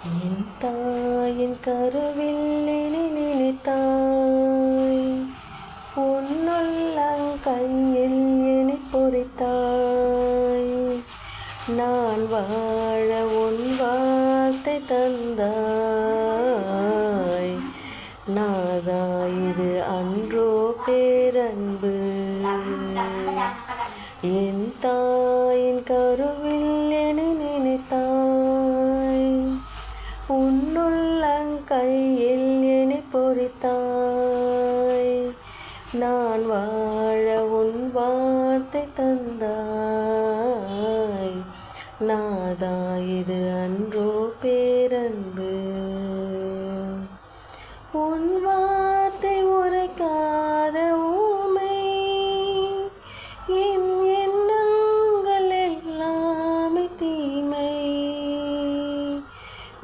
என் தாயின் கருவில் என்னை நினைத்தாய், உன்னுள்ளங்கையில் என்னை பொறித்தாய். நான் வாழ உன் வார்த்தை தந்தாய். நாதா, இது அன்றோ பேரன்பு. என் தாயின் கருவில் என்னை நினைத்தாய், உன்னுள்ளங்கையில் என்னை பொறித்தாய். நான் வாழ உன் வார்த்தை தந்தாய். நாதா, இது அன்றோ பேரன்பு. உன் வார்த்தை உரைக்காத ஊமை, என் எண்ணங்கள் எல்லாமே தீமை.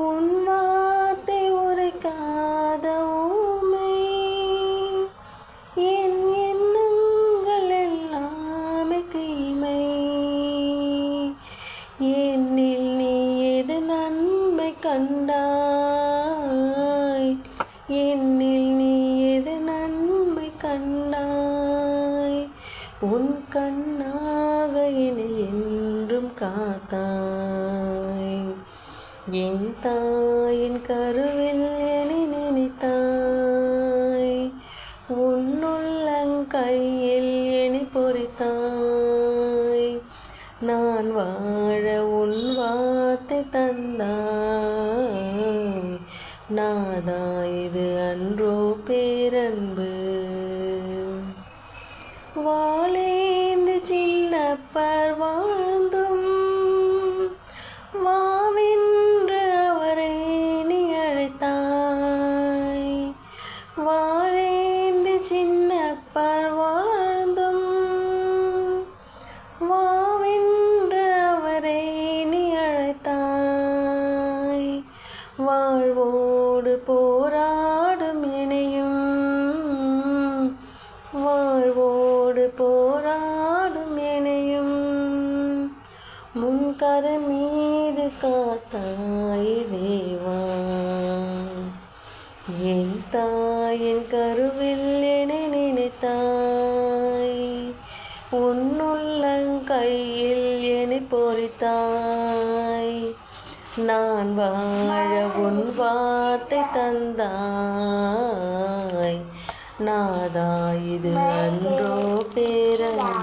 உன் வார்த்தை உரைக்காத ஊமை, என் எண்ணங்கள் எல்லாமே தீமை. என்னில் நீ எது நன்மை கண்டாய், என்னில் நீ எது நன்மை கண்டாய். உன் கண்ணாக என்னை என்றும் காத்தாய். என் தாயின் கருவில் என்னை நினைத்தாய், உன்னுள்ளங்கையில் என்னை பொறித்தாய். நான் வாழ உன் வார்த்தை தந்தாய். நாதா, இது அன்றோ பேரன்பு. வாழேந்து சின்னப்பர் வாழ்ந்தும் வாவென்று அவரை நீ அழைத்தாய். வாழேந்து சின்னப்பர் வாழ்ந்தும் வாவென்று அவரை நீ அழைத்தாய். வாழ்வோடு போராடும் இணையும், வாழ்வோடு போராடும் இணையும். முன்கர மீது காத்தாய் தேவா. என் தாயின் கருவில் என்னை நினைத்தாய், உன்னுள்ளங்கையில் என்னை பொறித்தாய். நான் வாழ உன் வார்த்தை தந்தாய். நாதா, இது அன்றோ பேரன்பு.